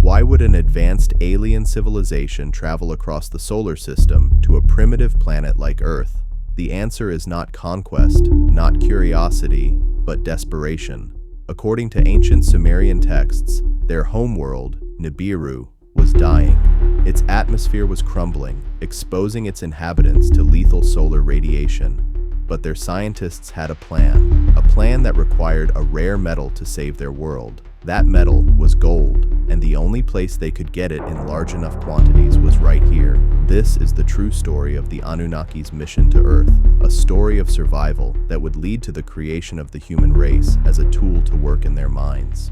Why would an advanced alien civilization travel across the solar system to a primitive planet like Earth? The answer is not conquest, not curiosity, but desperation. According to ancient Sumerian texts, their homeworld, Nibiru, was dying. Its atmosphere was crumbling, exposing its inhabitants to lethal solar radiation. But their scientists had a plan that required a rare metal to save their world. That metal was gold, and the only place they could get it in large enough quantities was right here. This is the true story of the Anunnaki's mission to Earth, a story of survival that would lead to the creation of the human race as a tool to work in their minds.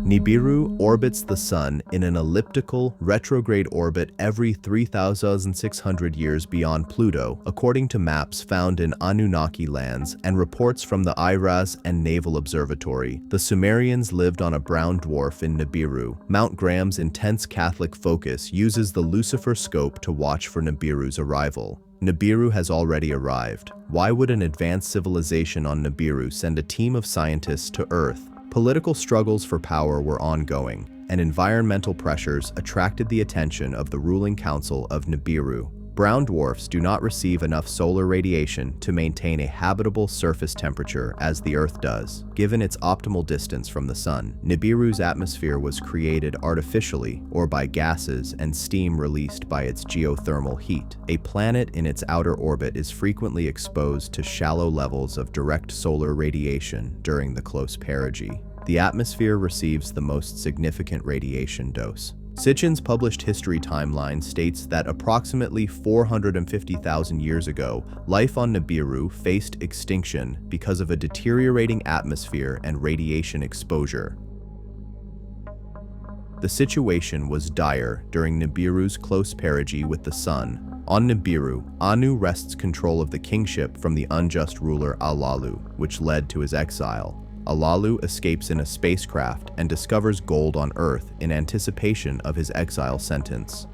Nibiru orbits the Sun in an elliptical, retrograde orbit every 3,600 years beyond Pluto, according to maps found in Anunnaki lands and reports from the IRAS and Naval Observatory. The Sumerians lived on a brown dwarf in Nibiru. Mount Graham's intense Catholic focus uses the Lucifer scope to watch for Nibiru's arrival. Nibiru has already arrived. Why would an advanced civilization on Nibiru send a team of scientists to Earth? Political struggles for power were ongoing, and environmental pressures attracted the attention of the ruling council of Nibiru. Brown dwarfs do not receive enough solar radiation to maintain a habitable surface temperature as the Earth does, given its optimal distance from the Sun. Nibiru's atmosphere was created artificially or by gases and steam released by its geothermal heat. A planet in its outer orbit is frequently exposed to shallow levels of direct solar radiation during the close perigee. The atmosphere receives the most significant radiation dose. Sitchin's published history timeline states that approximately 450,000 years ago, life on Nibiru faced extinction because of a deteriorating atmosphere and radiation exposure. The situation was dire during Nibiru's close perigee with the Sun. On Nibiru, Anu wrests control of the kingship from the unjust ruler Alalu, which led to his exile. Alalu escapes in a spacecraft and discovers gold on Earth in anticipation of his exile sentence.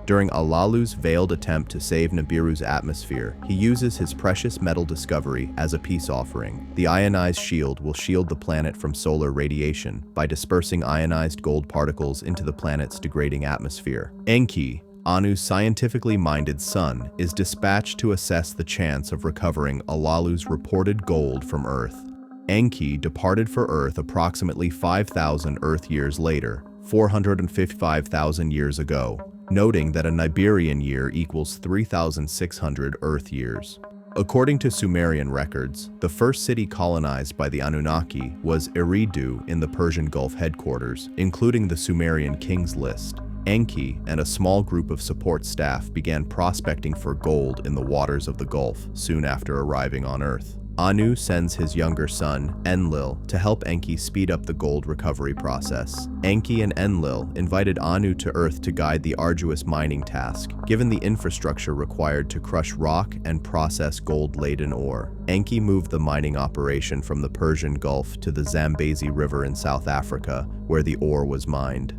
During Alalu's veiled attempt to save Nibiru's atmosphere, he uses his precious metal discovery as a peace offering. The ionized shield will shield the planet from solar radiation by dispersing ionized gold particles into the planet's degrading atmosphere. Enki, Anu's scientifically minded son, is dispatched to assess the chance of recovering Alalu's reported gold from Earth. Enki departed for Earth approximately 5,000 Earth years later, 455,000 years ago, noting that a Nibirian year equals 3,600 Earth years. According to Sumerian records, the first city colonized by the Anunnaki was Eridu in the Persian Gulf headquarters, including the Sumerian king's list. Enki and a small group of support staff began prospecting for gold in the waters of the Gulf soon after arriving on Earth. Anu sends his younger son, Enlil, to help Enki speed up the gold recovery process. Enki and Enlil invited Anu to Earth to guide the arduous mining task, given the infrastructure required to crush rock and process gold-laden ore. Enki moved the mining operation from the Persian Gulf to the Zambezi River in South Africa, where the ore was mined.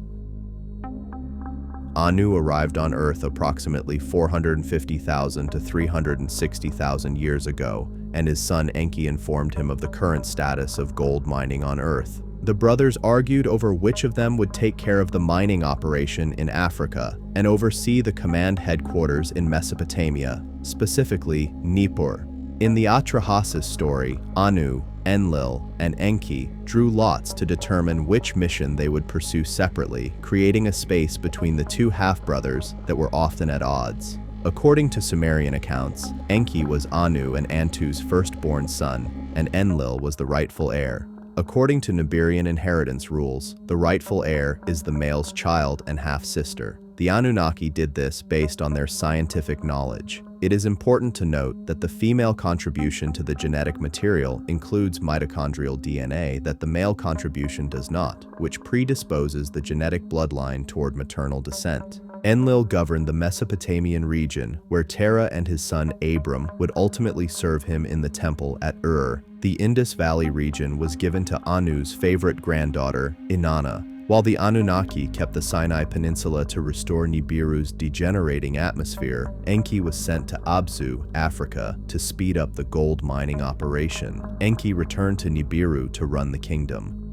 Anu arrived on Earth approximately 450,000 to 360,000 years ago, and his son Enki informed him of the current status of gold mining on Earth. The brothers argued over which of them would take care of the mining operation in Africa and oversee the command headquarters in Mesopotamia, specifically Nippur. In the Atrahasis story, Anu, Enlil, and Enki drew lots to determine which mission they would pursue separately, creating a space between the two half-brothers that were often at odds. According to Sumerian accounts, Enki was Anu and Antu's firstborn son, and Enlil was the rightful heir. According to Nibirian inheritance rules, the rightful heir is the male's child and half-sister. The Anunnaki did this based on their scientific knowledge. It is important to note that the female contribution to the genetic material includes mitochondrial DNA that the male contribution does not, which predisposes the genetic bloodline toward maternal descent. Enlil governed the Mesopotamian region, where Terah and his son Abram would ultimately serve him in the temple at Ur. The Indus Valley region was given to Anu's favorite granddaughter, Inanna, while the Anunnaki kept the Sinai Peninsula to restore Nibiru's degenerating atmosphere. Enki was sent to Abzu, Africa, to speed up the gold mining operation. Enki returned to Nibiru to run the kingdom.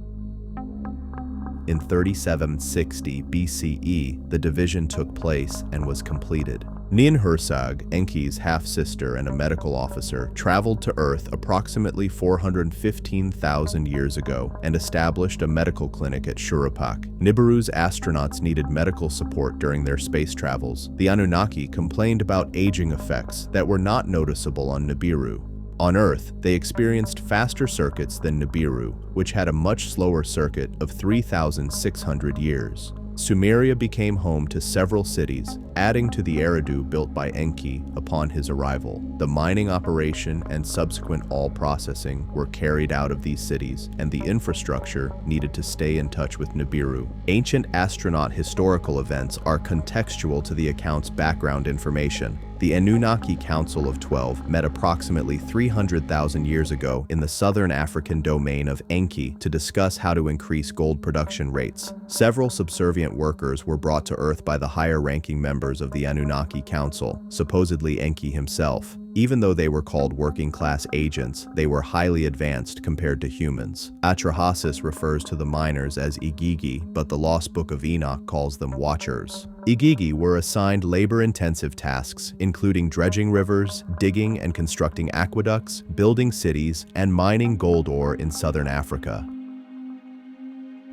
In 3760 BCE, the division took place and was completed. Ninhursag, Enki's half-sister and a medical officer, traveled to Earth approximately 415,000 years ago and established a medical clinic at Shuruppak. Nibiru's astronauts needed medical support during their space travels. The Anunnaki complained about aging effects that were not noticeable on Nibiru. On Earth, they experienced faster circuits than Nibiru, which had a much slower circuit of 3,600 years. Sumeria became home to several cities, adding to the Eridu built by Enki upon his arrival. The mining operation and subsequent all processing were carried out of these cities, and the infrastructure needed to stay in touch with Nibiru. Ancient astronaut historical events are contextual to the account's background information. The Anunnaki Council of 12 met approximately 300,000 years ago in the southern African domain of Enki to discuss how to increase gold production rates. Several subservient workers were brought to Earth by the higher-ranking members of the Anunnaki Council, supposedly Enki himself. Even though they were called working-class agents, they were highly advanced compared to humans. Atrahasis refers to the miners as Igigi, but the Lost Book of Enoch calls them Watchers. Igigi were assigned labor-intensive tasks, including dredging rivers, digging and constructing aqueducts, building cities, and mining gold ore in southern Africa.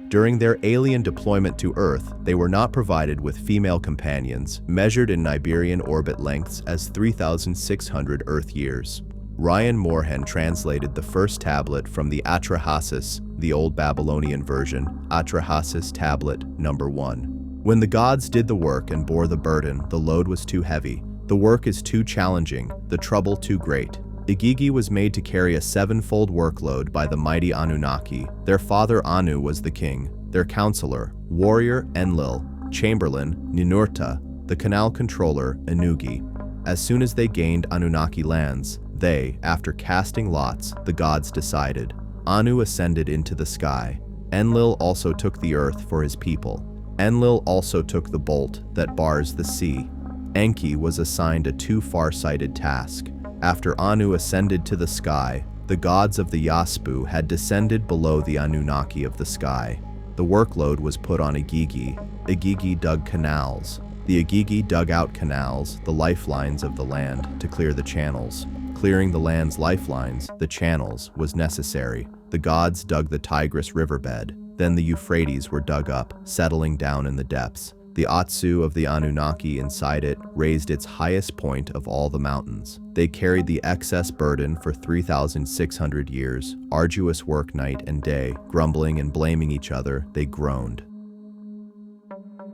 During their alien deployment to Earth, they were not provided with female companions, measured in Niberian orbit lengths as 3,600 Earth years. Ryan Moorhen translated the first tablet from the Atrahasis, the Old Babylonian version, Atrahasis Tablet number 1. When the gods did the work and bore the burden, the load was too heavy. The work is too challenging, the trouble too great. Igigi was made to carry a sevenfold workload by the mighty Anunnaki. Their father Anu was the king, their counselor, warrior Enlil, chamberlain Ninurta, the canal controller Ennugi. As soon as they gained Anunnaki lands, they, after casting lots, the gods decided. Anu ascended into the sky. Enlil also took the earth for his people. Enlil also took the bolt that bars the sea. Enki was assigned a too far-sighted task. After Anu ascended to the sky, the gods of the Yaspu had descended below the Anunnaki of the sky. The workload was put on Igigi. Igigi dug canals. The Igigi dug out canals, the lifelines of the land, to clear the channels. Clearing the land's lifelines, the channels, was necessary. The gods dug the Tigris riverbed. Then the Euphrates were dug up, settling down in the depths. The Atsu of the Anunnaki inside it raised its highest point of all the mountains. They carried the excess burden for 3,600 years, arduous work night and day, grumbling and blaming each other, they groaned.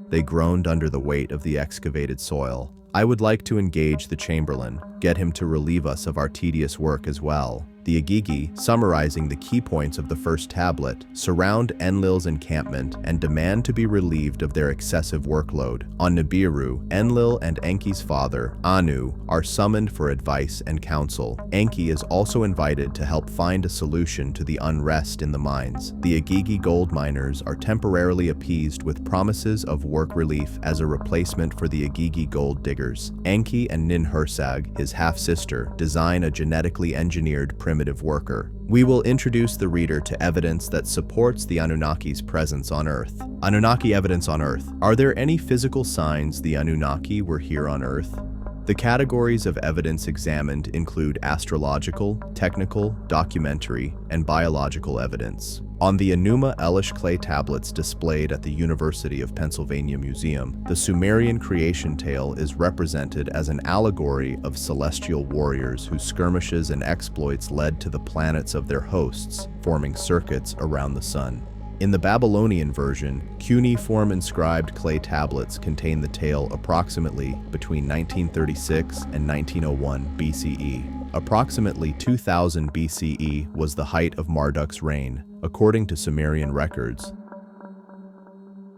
They groaned under the weight of the excavated soil. I would like to engage the Chamberlain, get him to relieve us of our tedious work as well. The Igigi, summarizing the key points of the first tablet, surround Enlil's encampment and demand to be relieved of their excessive workload. On Nibiru, Enlil and Enki's father, Anu, are summoned for advice and counsel. Enki is also invited to help find a solution to the unrest in the mines. The Igigi gold miners are temporarily appeased with promises of work relief as a replacement for the Igigi gold diggers. Enki and Ninhursag, his half-sister, design a genetically engineered primitive worker. We will introduce the reader to evidence that supports the Anunnaki's presence on Earth. Anunnaki evidence on Earth. Are there any physical signs the Anunnaki were here on Earth? The categories of evidence examined include astrological, technical, documentary, and biological evidence. On the Enuma Elish clay tablets displayed at the University of Pennsylvania Museum, the Sumerian creation tale is represented as an allegory of celestial warriors whose skirmishes and exploits led to the planets of their hosts, forming circuits around the sun. In the Babylonian version, cuneiform inscribed clay tablets contain the tale approximately between 1936 and 1901 BCE. Approximately 2000 BCE was the height of Marduk's reign, according to Sumerian records.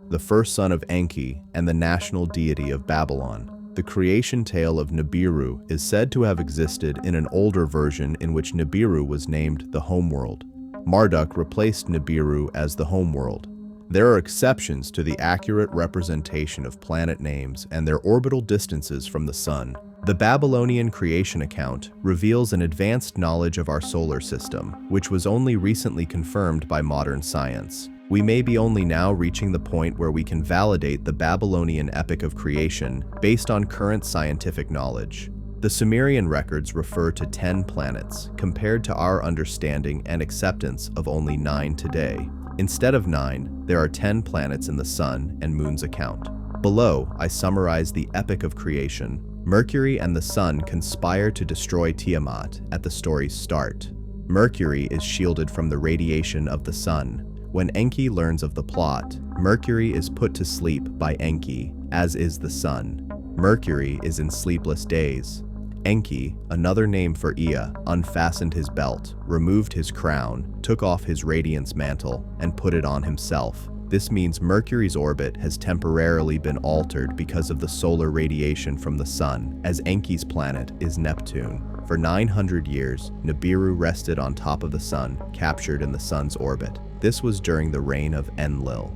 The first son of Enki and the national deity of Babylon. The creation tale of Nibiru is said to have existed in an older version in which Nibiru was named the homeworld. Marduk replaced Nibiru as the homeworld. There are exceptions to the accurate representation of planet names and their orbital distances from the sun. The Babylonian creation account reveals an advanced knowledge of our solar system, which was only recently confirmed by modern science. We may be only now reaching the point where we can validate the Babylonian epic of creation based on current scientific knowledge. The Sumerian records refer to 10 planets, compared to our understanding and acceptance of only 9 today. Instead of 9, there are 10 planets in the Sun and Moon's account. Below, I summarize the epic of creation. Mercury and the Sun conspire to destroy Tiamat at the story's start. Mercury is shielded from the radiation of the Sun. When Enki learns of the plot, Mercury is put to sleep by Enki, as is the Sun. Mercury is in sleepless days. Enki, another name for Ea, unfastened his belt, removed his crown, took off his radiance mantle, and put it on himself. This means Mercury's orbit has temporarily been altered because of the solar radiation from the Sun, as Enki's planet is Neptune. For 900 years, Nibiru rested on top of the Sun, captured in the Sun's orbit. This was during the reign of Enlil.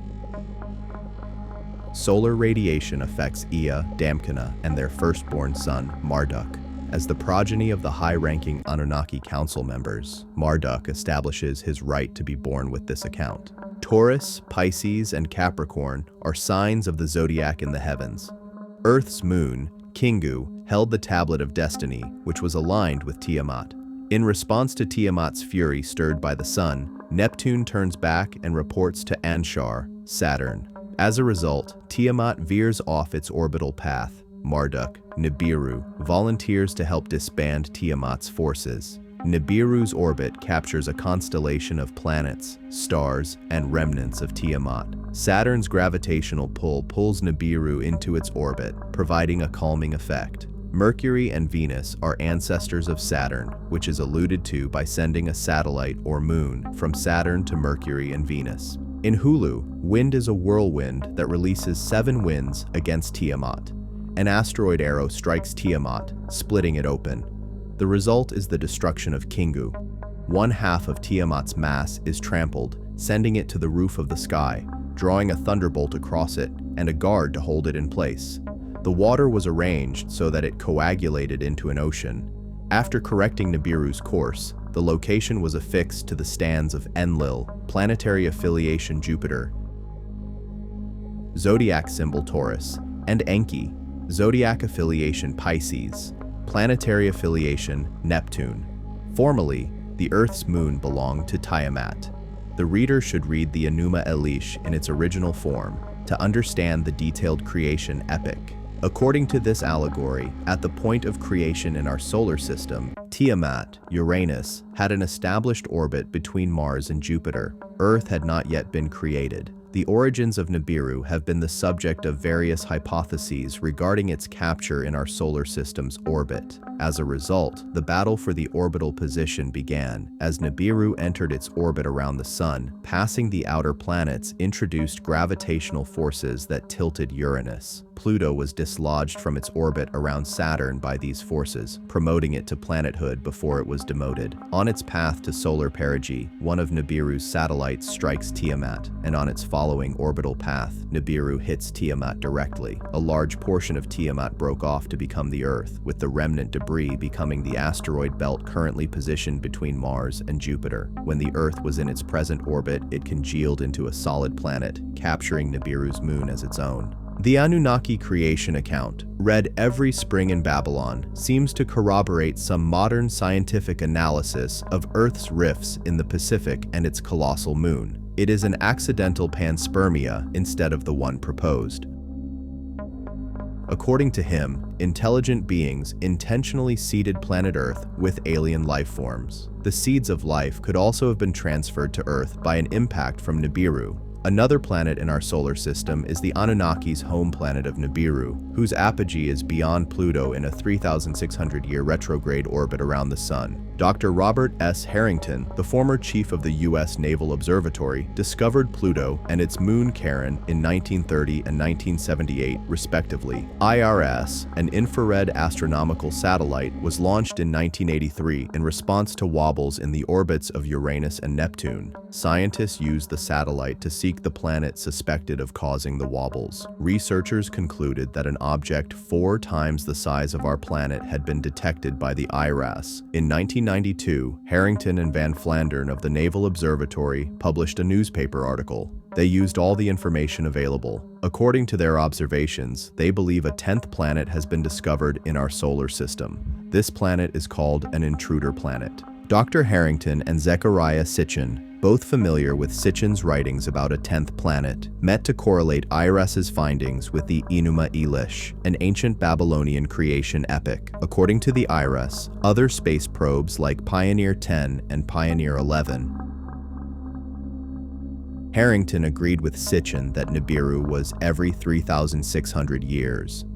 Solar radiation affects Ea, Damkina, and their firstborn son, Marduk. As the progeny of the high-ranking Anunnaki council members, Marduk establishes his right to be born with this account. Taurus, Pisces, and Capricorn are signs of the zodiac in the heavens. Earth's moon, Kingu, held the tablet of destiny, which was aligned with Tiamat. In response to Tiamat's fury stirred by the sun, Neptune turns back and reports to Anshar, Saturn. As a result, Tiamat veers off its orbital path. Marduk, Nibiru, volunteers to help disband Tiamat's forces. Nibiru's orbit captures a constellation of planets, stars, and remnants of Tiamat. Saturn's gravitational pull pulls Nibiru into its orbit, providing a calming effect. Mercury and Venus are ancestors of Saturn, which is alluded to by sending a satellite or moon from Saturn to Mercury and Venus. In Hulu, wind is a whirlwind that releases 7 winds against Tiamat. An asteroid arrow strikes Tiamat, splitting it open. The result is the destruction of Kingu. One half of Tiamat's mass is trampled, sending it to the roof of the sky, drawing a thunderbolt across it and a guard to hold it in place. The water was arranged so that it coagulated into an ocean. After correcting Nibiru's course, the location was affixed to the stands of Enlil, planetary affiliation Jupiter, zodiac symbol Taurus, and Enki, zodiac affiliation Pisces, planetary affiliation Neptune. Formally, the Earth's moon belonged to Tiamat. The reader should read the Enuma Elish in its original form to understand the detailed creation epic. According to this allegory, at the point of creation in our solar system, Tiamat, Uranus, had an established orbit between Mars and Jupiter. Earth had not yet been created. The origins of Nibiru have been the subject of various hypotheses regarding its capture in our solar system's orbit. As a result, the battle for the orbital position began. As Nibiru entered its orbit around the Sun, passing the outer planets introduced gravitational forces that tilted Uranus. Pluto was dislodged from its orbit around Saturn by these forces, promoting it to planethood before it was demoted. On its path to solar perigee, one of Nibiru's satellites strikes Tiamat, and on its following orbital path, Nibiru hits Tiamat directly. A large portion of Tiamat broke off to become the Earth, with the remnant debris becoming the asteroid belt currently positioned between Mars and Jupiter. When the Earth was in its present orbit, it congealed into a solid planet, capturing Nibiru's moon as its own. The Anunnaki creation account, read every spring in Babylon, seems to corroborate some modern scientific analysis of Earth's rifts in the Pacific and its colossal moon. It is an accidental panspermia instead of the one proposed. According to him, intelligent beings intentionally seeded planet Earth with alien life forms. The seeds of life could also have been transferred to Earth by an impact from Nibiru. Another planet in our solar system is the Anunnaki's home planet of Nibiru, whose apogee is beyond Pluto in a 3,600-year retrograde orbit around the Sun. Dr. Robert S. Harrington, the former chief of the U.S. Naval Observatory, discovered Pluto and its moon Charon in 1930 and 1978, respectively. IRS, an infrared astronomical satellite, was launched in 1983 in response to wobbles in the orbits of Uranus and Neptune. Scientists used the satellite to seek the planet suspected of causing the wobbles. Researchers concluded that an object 4 times the size of our planet had been detected by the IRAS. In 1992, Harrington and Van Flandern of the Naval Observatory published a newspaper article. They used all the information available. According to their observations, they believe a 10th planet has been discovered in our solar system. This planet is called an intruder planet. Dr. Harrington and Zecharia Sitchin, both familiar with Sitchin's writings about a 10th planet, met to correlate IRS's findings with the Enuma Elish, an ancient Babylonian creation epic. According to the IRS, other space probes like Pioneer 10 and Pioneer 11. Harrington agreed with Sitchin that Nibiru was every 3,600 years.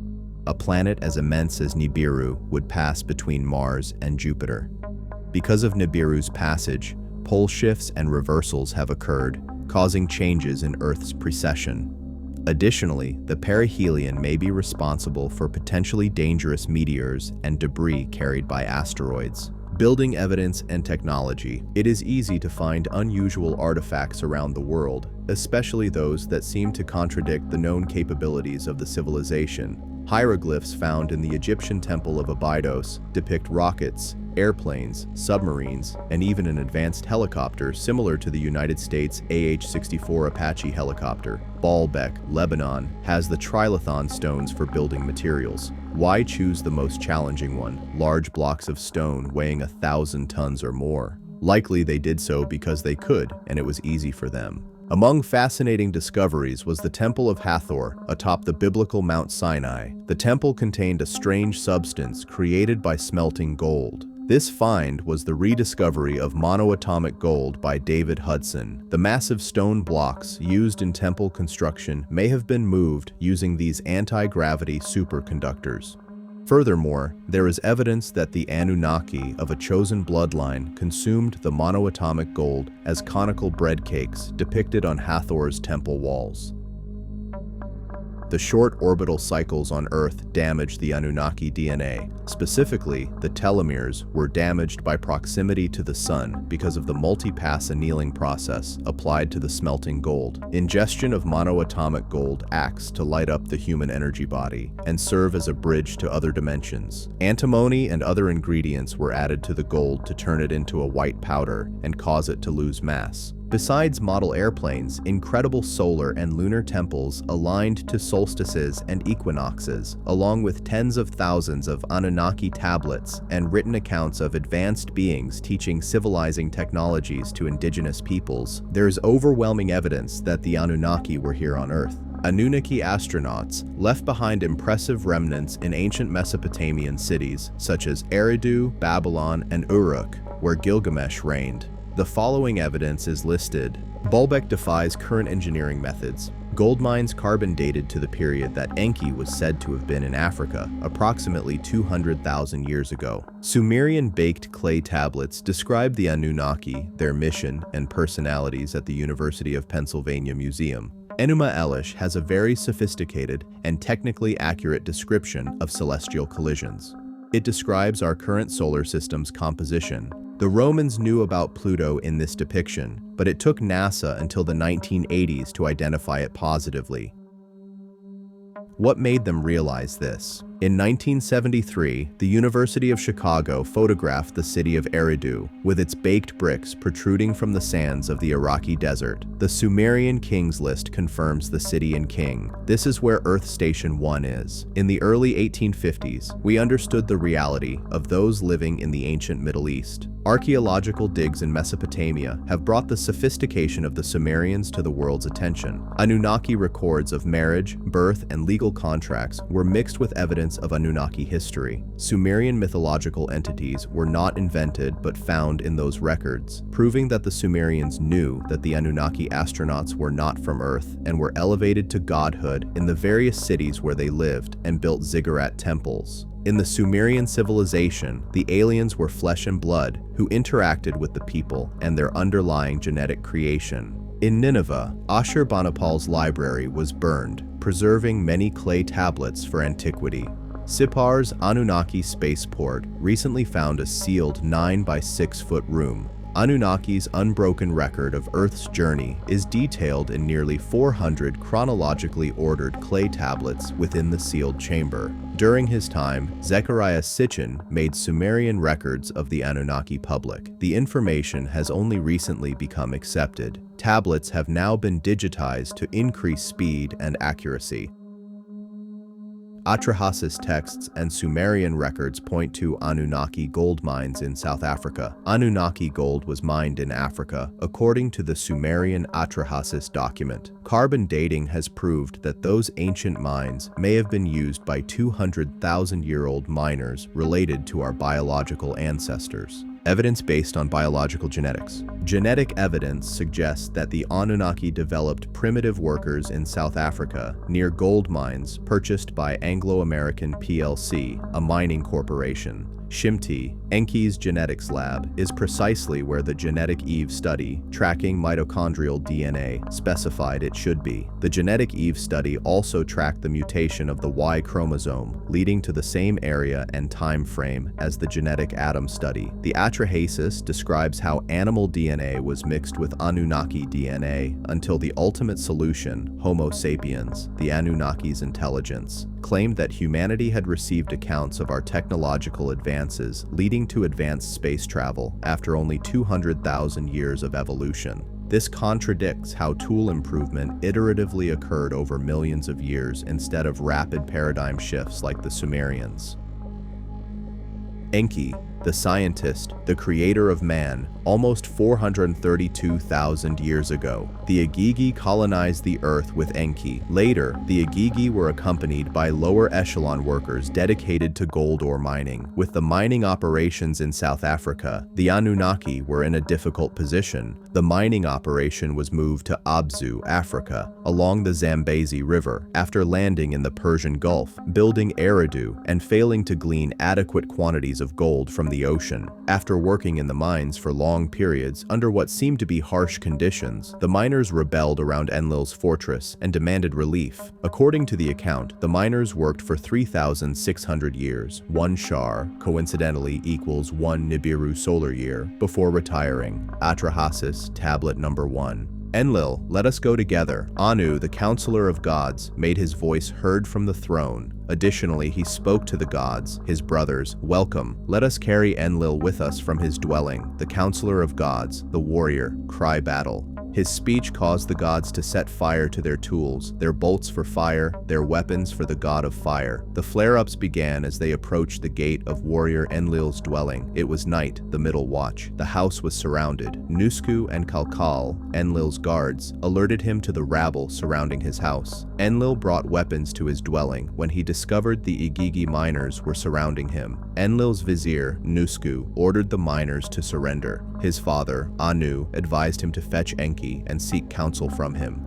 A planet as immense as Nibiru would pass between Mars and Jupiter. Because of Nibiru's passage, pole shifts and reversals have occurred, causing changes in Earth's precession. Additionally, the perihelion may be responsible for potentially dangerous meteors and debris carried by asteroids. Building evidence and technology. It is easy to find unusual artifacts around the world, especially those that seem to contradict the known capabilities of the civilization. Hieroglyphs found in the Egyptian temple of Abydos depict rockets, airplanes, submarines, and even an advanced helicopter similar to the United States AH-64 Apache helicopter. Baalbek, Lebanon, has the trilithon stones for building materials. Why choose the most challenging one, large blocks of stone weighing 1,000 tons or more? Likely they did so because they could, and it was easy for them. Among fascinating discoveries was the Temple of Hathor atop the biblical Mount Sinai. The temple contained a strange substance created by smelting gold. This find was the rediscovery of monoatomic gold by David Hudson. The massive stone blocks used in temple construction may have been moved using these anti-gravity superconductors. Furthermore, there is evidence that the Anunnaki of a chosen bloodline consumed the monoatomic gold as conical bread cakes depicted on Hathor's temple walls. The short orbital cycles on Earth damaged the Anunnaki DNA. Specifically, the telomeres were damaged by proximity to the sun because of the multi-pass annealing process applied to the smelting gold. Ingestion of monoatomic gold acts to light up the human energy body and serve as a bridge to other dimensions. Antimony and other ingredients were added to the gold to turn it into a white powder and cause it to lose mass. Besides model airplanes, incredible solar and lunar temples aligned to solstices and equinoxes, along with tens of thousands of Anunnaki tablets and written accounts of advanced beings teaching civilizing technologies to indigenous peoples, there is overwhelming evidence that the Anunnaki were here on Earth. Annunaki astronauts left behind impressive remnants in ancient Mesopotamian cities such as Eridu, Babylon, and Uruk, where Gilgamesh reigned. The following evidence is listed. Baalbek defies current engineering methods. Gold mines carbon dated to the period that Enki was said to have been in Africa, approximately 200,000 years ago. Sumerian baked clay tablets describe the Anunnaki, their mission, and personalities at the University of Pennsylvania Museum. Enuma Elish has a very sophisticated and technically accurate description of celestial collisions. It describes our current solar system's composition. The Romans knew about Pluto in this depiction, but it took NASA until the 1980s to identify it positively. What made them realize this? In 1973, the University of Chicago photographed the city of Eridu, with its baked bricks protruding from the sands of the Iraqi desert. The Sumerian kings list confirms the city and king. This is where Earth Station 1 is. In the early 1850s, we understood the reality of those living in the ancient Middle East. Archaeological digs in Mesopotamia have brought the sophistication of the Sumerians to the world's attention. Anunnaki records of marriage, birth, and legal contracts were mixed with evidence of Anunnaki history. Sumerian mythological entities were not invented but found in those records, proving that the Sumerians knew that the Anunnaki astronauts were not from Earth and were elevated to godhood in the various cities where they lived and built ziggurat temples. In the Sumerian civilization, the aliens were flesh and blood who interacted with the people and their underlying genetic creation. In Nineveh, Ashurbanipal's library was burned, preserving many clay tablets for antiquity. Sipar's Anunnaki spaceport recently found a sealed 9 by 6 foot room. Anunnaki's unbroken record of Earth's journey is detailed in nearly 400 chronologically ordered clay tablets within the sealed chamber. During his time, Zecharia Sitchin made Sumerian records of the Anunnaki public. The information has only recently become accepted. Tablets have now been digitized to increase speed and accuracy. Atrahasis texts and Sumerian records point to Anunnaki gold mines in South Africa. Anunnaki gold was mined in Africa, according to the Sumerian Atrahasis document. Carbon dating has proved that those ancient mines may have been used by 200,000-year-old miners related to our biological ancestors. Evidence based on biological genetics. Genetic evidence suggests that the Anunnaki developed primitive workers in South Africa near gold mines purchased by Anglo-American plc, a mining corporation. Shimti, Enki's genetics lab, is precisely where the genetic Eve study, tracking mitochondrial DNA, specified it should be. The genetic Eve study also tracked the mutation of the Y chromosome, leading to the same area and time frame as the genetic Adam study. The Atrahasis describes how animal DNA was mixed with Anunnaki DNA until the ultimate solution, Homo sapiens, the Anunnaki's intelligence, claimed that humanity had received accounts of our technological advances leading to advanced space travel after only 200,000 years of evolution. This contradicts how tool improvement iteratively occurred over millions of years instead of rapid paradigm shifts like the Sumerians. Enki, the scientist, the creator of man, almost 432,000 years ago. The Igigi colonized the earth with Enki. Later, the Igigi were accompanied by lower echelon workers dedicated to gold ore mining. With the mining operations in South Africa, the Anunnaki were in a difficult position. The mining operation was moved to Abzu, Africa, along the Zambezi River, after landing in the Persian Gulf, building Eridu, and failing to glean adequate quantities of gold from the ocean. After working in the mines for long periods under what seemed to be harsh conditions, the miners rebelled around Enlil's fortress and demanded relief. According to the account, the miners worked for 3,600 years, 1 shar, coincidentally equals 1 Nibiru solar year, before retiring. Atrahasis, tablet number 1. Enlil, let us go together. Anu, the counselor of gods, made his voice heard from the throne. Additionally, he spoke to the gods, his brothers, welcome, let us carry Enlil with us from his dwelling, the counselor of gods, the warrior, cry battle. His speech caused the gods to set fire to their tools, their bolts for fire, their weapons for the god of fire. The flare-ups began as they approached the gate of warrior Enlil's dwelling. It was night, the middle watch. The house was surrounded. Nusku and Kalkal, Enlil's guards, alerted him to the rabble surrounding his house. Enlil brought weapons to his dwelling when he discovered the Igigi miners were surrounding him. Enlil's vizier, Nusku, ordered the miners to surrender. His father, Anu, advised him to fetch Enki and seek counsel from him.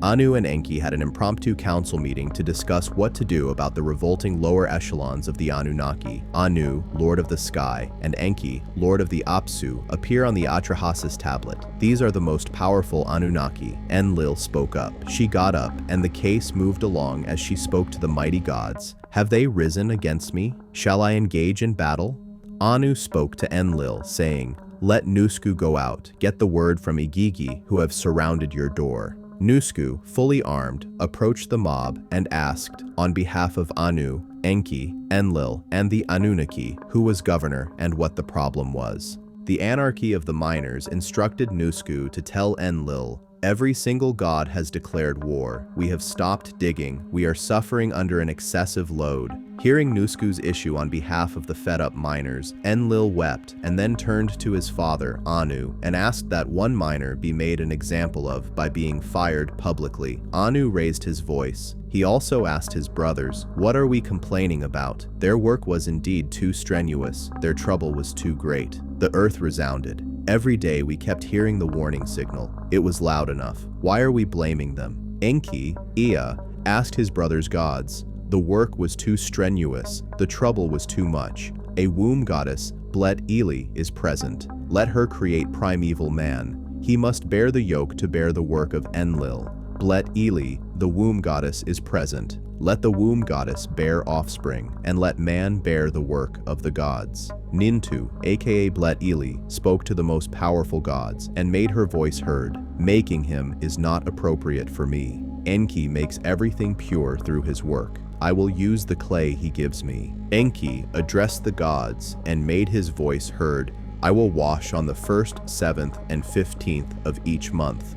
Anu and Enki had an impromptu council meeting to discuss what to do about the revolting lower echelons of the Anunnaki. Anu, Lord of the Sky, and Enki, Lord of the Apsu, appear on the Atrahasis tablet. These are the most powerful Anunnaki. Enlil spoke up. She got up, and the case moved along as she spoke to the mighty gods. Have they risen against me? Shall I engage in battle? Anu spoke to Enlil, saying, let Nusku go out, get the word from Igigi, who have surrounded your door. Nusku, fully armed, approached the mob and asked, on behalf of Anu, Enki, Enlil, and the Annunaki, who was governor and what the problem was. The anarchy of the miners instructed Nusku to tell Enlil, every single god has declared war. We have stopped digging. We are suffering under an excessive load. Hearing Nusku's issue on behalf of the fed-up miners, Enlil wept and then turned to his father, Anu, and asked that one miner be made an example of by being fired publicly. Anu raised his voice. He also asked his brothers, what are we complaining about? Their work was indeed too strenuous. Their trouble was too great. The earth resounded. Every day we kept hearing the warning signal. It was loud enough. Why are we blaming them? Enki, Ea, asked his brothers' gods. The work was too strenuous. The trouble was too much. A womb goddess, Blet Eli, is present. Let her create primeval man. He must bear the yoke to bear the work of Enlil. Blet Eli, the womb goddess, is present. Let the womb goddess bear offspring, and let man bear the work of the gods. Nintu, aka Blet Eli, spoke to the most powerful gods and made her voice heard. Making him is not appropriate for me. Enki makes everything pure through his work. I will use the clay he gives me. Enki addressed the gods and made his voice heard. I will wash on the 1st, 7th, and 15th of each month.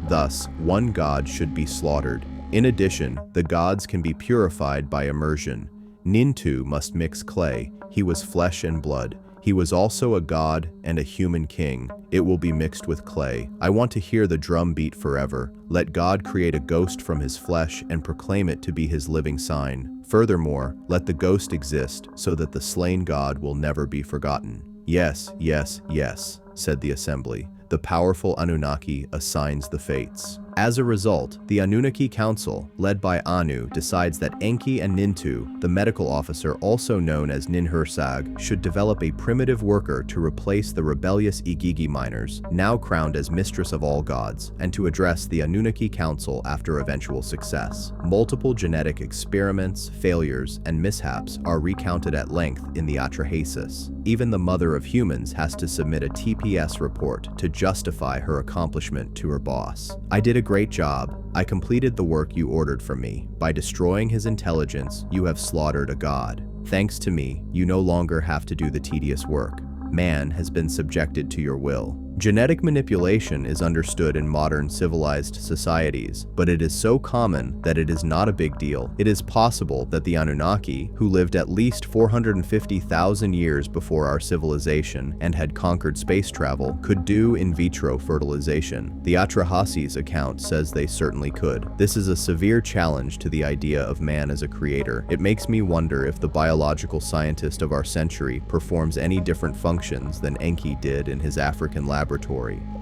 Thus, one god should be slaughtered. In addition, the gods can be purified by immersion. Nintu must mix clay. He was flesh and blood. He was also a god and a human king. It will be mixed with clay. I want to hear the drum beat forever. Let God create a ghost from his flesh and proclaim it to be his living sign. Furthermore, let the ghost exist so that the slain god will never be forgotten. Yes, yes, yes, said the assembly. The powerful Anunnaki assigns the fates. As a result, the Annunaki Council, led by Anu, decides that Enki and Nintu, the medical officer also known as Ninhursag, should develop a primitive worker to replace the rebellious Igigi miners, now crowned as mistress of all gods, and to address the Anunnaki Council after eventual success. Multiple genetic experiments, failures, and mishaps are recounted at length in the Atrahasis. Even the mother of humans has to submit a TPS report to justify her accomplishment to her boss. I did a great job. I completed the work you ordered from me. By destroying his intelligence, you have slaughtered a god. Thanks to me, you no longer have to do the tedious work. Man has been subjected to your will. Genetic manipulation is understood in modern civilized societies, but it is so common that it is not a big deal. It is possible that the Anunnaki, who lived at least 450,000 years before our civilization and had conquered space travel, could do in vitro fertilization. The Atrahasis account says they certainly could. This is a severe challenge to the idea of man as a creator. It makes me wonder if the biological scientist of our century performs any different functions than Enki did in his African laboratory.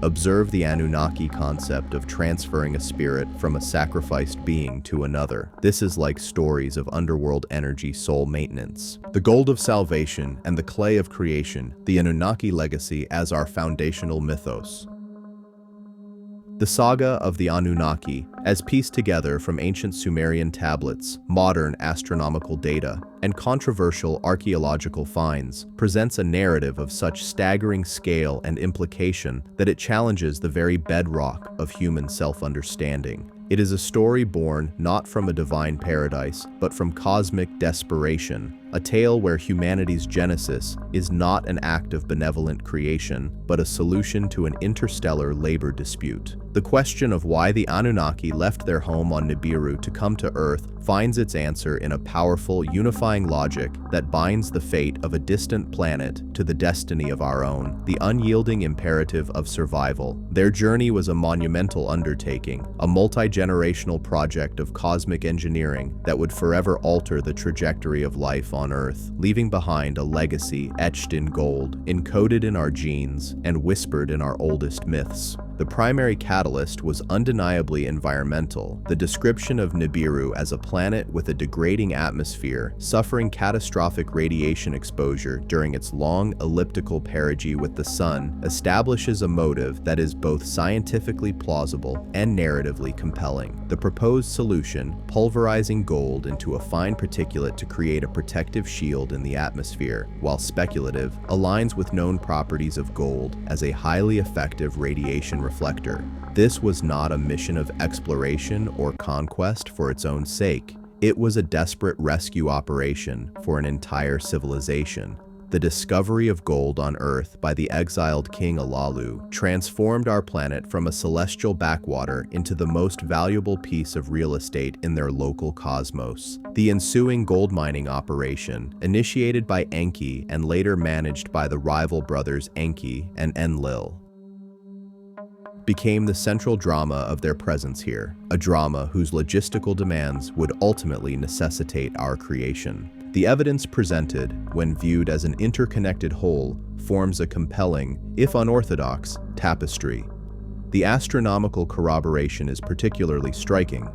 Observe the Anunnaki concept of transferring a spirit from a sacrificed being to another. This is like stories of underworld energy soul maintenance. The gold of salvation and the clay of creation, the Anunnaki legacy as our foundational mythos. The saga of the Anunnaki, as pieced together from ancient Sumerian tablets, modern astronomical data, and controversial archaeological finds, presents a narrative of such staggering scale and implication that it challenges the very bedrock of human self-understanding. It is a story born not from a divine paradise, but from cosmic desperation, a tale where humanity's genesis is not an act of benevolent creation, but a solution to an interstellar labor dispute. The question of why the Anunnaki left their home on Nibiru to come to Earth finds its answer in a powerful, unifying logic that binds the fate of a distant planet to the destiny of our own, the unyielding imperative of survival. Their journey was a monumental undertaking, a multi-generational project of cosmic engineering that would forever alter the trajectory of life on Earth, leaving behind a legacy etched in gold, encoded in our genes, and whispered in our oldest myths. The primary catalyst was undeniably environmental. The description of Nibiru as a planet with a degrading atmosphere, suffering catastrophic radiation exposure during its long elliptical perigee with the sun, establishes a motive that is both scientifically plausible and narratively compelling. The proposed solution, pulverizing gold into a fine particulate to create a protective shield in the atmosphere, while speculative, aligns with known properties of gold as a highly effective radiation reflector. This was not a mission of exploration or conquest for its own sake. It was a desperate rescue operation for an entire civilization. The discovery of gold on Earth by the exiled King Alalu transformed our planet from a celestial backwater into the most valuable piece of real estate in their local cosmos. The ensuing gold mining operation, initiated by Enki and later managed by the rival brothers Enki and Enlil, became the central drama of their presence here, a drama whose logistical demands would ultimately necessitate our creation. The evidence presented, when viewed as an interconnected whole, forms a compelling, if unorthodox, tapestry. The astronomical corroboration is particularly striking.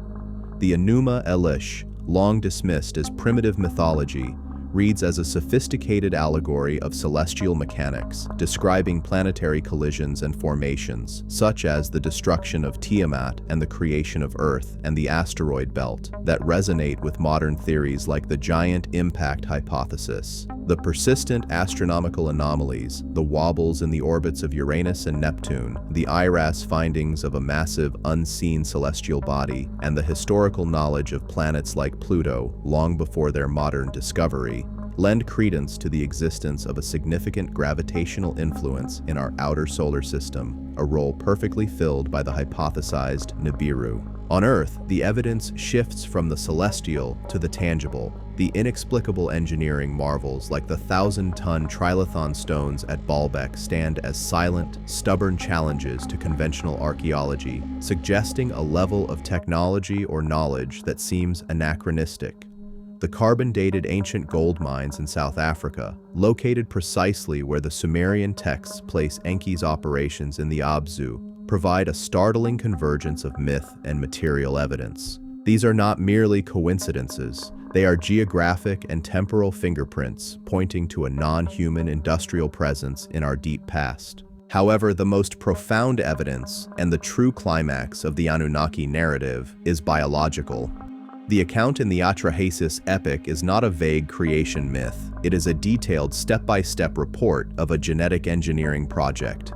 The Enuma Elish, long dismissed as primitive mythology, reads as a sophisticated allegory of celestial mechanics, describing planetary collisions and formations, such as the destruction of Tiamat and the creation of Earth and the asteroid belt, that resonate with modern theories like the giant impact hypothesis. The persistent astronomical anomalies, the wobbles in the orbits of Uranus and Neptune, the IRAS findings of a massive unseen celestial body, and the historical knowledge of planets like Pluto long before their modern discovery, lend credence to the existence of a significant gravitational influence in our outer solar system, a role perfectly filled by the hypothesized Nibiru. On Earth, the evidence shifts from the celestial to the tangible. The inexplicable engineering marvels like the 1,000-ton trilithon stones at Baalbek stand as silent, stubborn challenges to conventional archaeology, suggesting a level of technology or knowledge that seems anachronistic. The carbon-dated ancient gold mines in South Africa, located precisely where the Sumerian texts place Enki's operations in the Abzu, provide a startling convergence of myth and material evidence. These are not merely coincidences. They are geographic and temporal fingerprints pointing to a non-human industrial presence in our deep past. However, the most profound evidence and the true climax of the Anunnaki narrative is biological. The account in the Atrahasis epic is not a vague creation myth. It is a detailed step-by-step report of a genetic engineering project.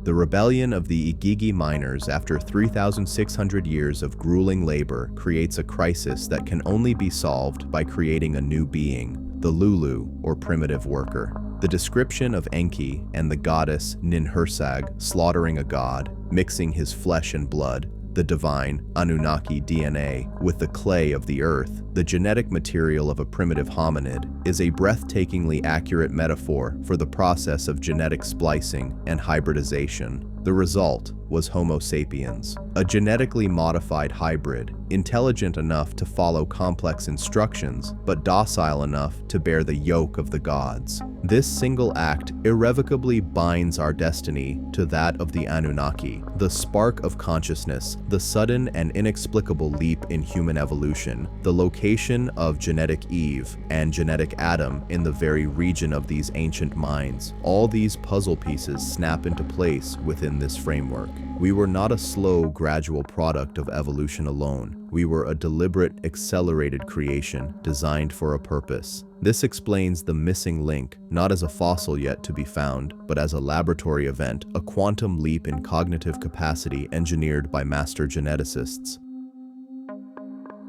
The rebellion of the Igigi miners after 3,600 years of grueling labor creates a crisis that can only be solved by creating a new being, the Lulu, or primitive worker. The description of Enki and the goddess Ninhursag slaughtering a god, mixing his flesh and blood, the divine Anunnaki DNA, with the clay of the earth, the genetic material of a primitive hominid, is a breathtakingly accurate metaphor for the process of genetic splicing and hybridization. The result was Homo sapiens, a genetically modified hybrid, intelligent enough to follow complex instructions, but docile enough to bear the yoke of the gods. This single act irrevocably binds our destiny to that of the Anunnaki, the spark of consciousness, the sudden and inexplicable leap in human evolution, the location of genetic Eve and genetic Adam in the very region of these ancient minds. All these puzzle pieces snap into place within this framework. We were not a slow, gradual product of evolution alone. We were a deliberate, accelerated creation designed for a purpose. This explains the missing link, not as a fossil yet to be found, but as a laboratory event, a quantum leap in cognitive capacity engineered by master geneticists.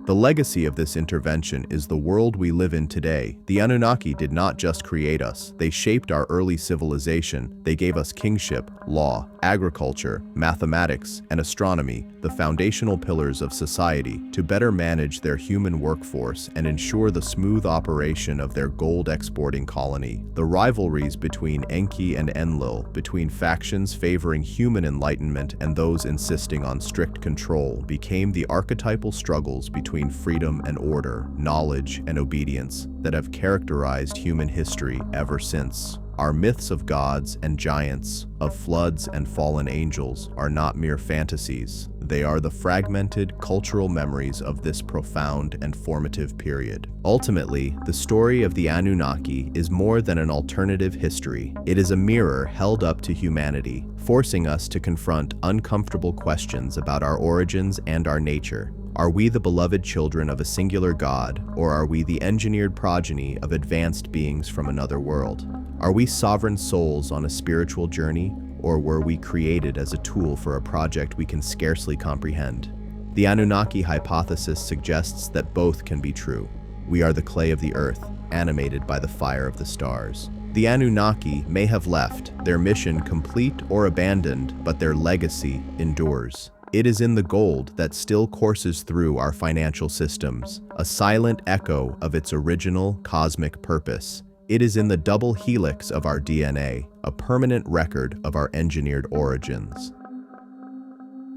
The legacy of this intervention is the world we live in today. The Anunnaki did not just create us, they shaped our early civilization. They gave us kingship, law, agriculture, mathematics, and astronomy, the foundational pillars of society, to better manage their human workforce and ensure the smooth operation of their gold-exporting colony. The rivalries between Enki and Enlil, between factions favoring human enlightenment and those insisting on strict control, became the archetypal struggles between freedom and order, knowledge and obedience that have characterized human history ever since. Our myths of gods and giants, of floods and fallen angels, are not mere fantasies. They are the fragmented cultural memories of this profound and formative period. Ultimately, the story of the Anunnaki is more than an alternative history. It is a mirror held up to humanity, forcing us to confront uncomfortable questions about our origins and our nature. Are we the beloved children of a singular god, or are we the engineered progeny of advanced beings from another world? Are we sovereign souls on a spiritual journey, or were we created as a tool for a project we can scarcely comprehend? The Anunnaki hypothesis suggests that both can be true. We are the clay of the earth, animated by the fire of the stars. The Anunnaki may have left, their mission complete or abandoned, but their legacy endures. It is in the gold that still courses through our financial systems, a silent echo of its original cosmic purpose. It is in the double helix of our DNA, a permanent record of our engineered origins.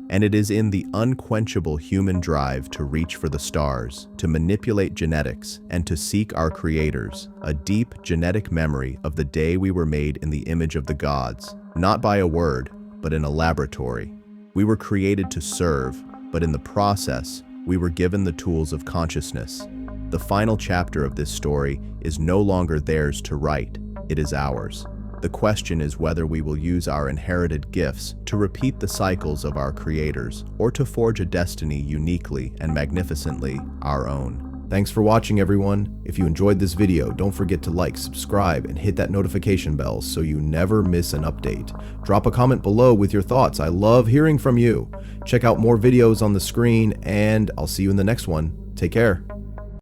And it is in the unquenchable human drive to reach for the stars, to manipulate genetics, and to seek our creators, a deep genetic memory of the day we were made in the image of the gods, not by a word, but in a laboratory. We were created to serve, but in the process, we were given the tools of consciousness. The final chapter of this story is no longer theirs to write, it is ours. The question is whether we will use our inherited gifts to repeat the cycles of our creators, or to forge a destiny uniquely and magnificently our own. Thanks for watching, everyone. If you enjoyed this video, don't forget to like, subscribe, and hit that notification bell so you never miss an update. Drop a comment below with your thoughts. I love hearing from you. Check out more videos on the screen, and I'll see you in the next one. Take care.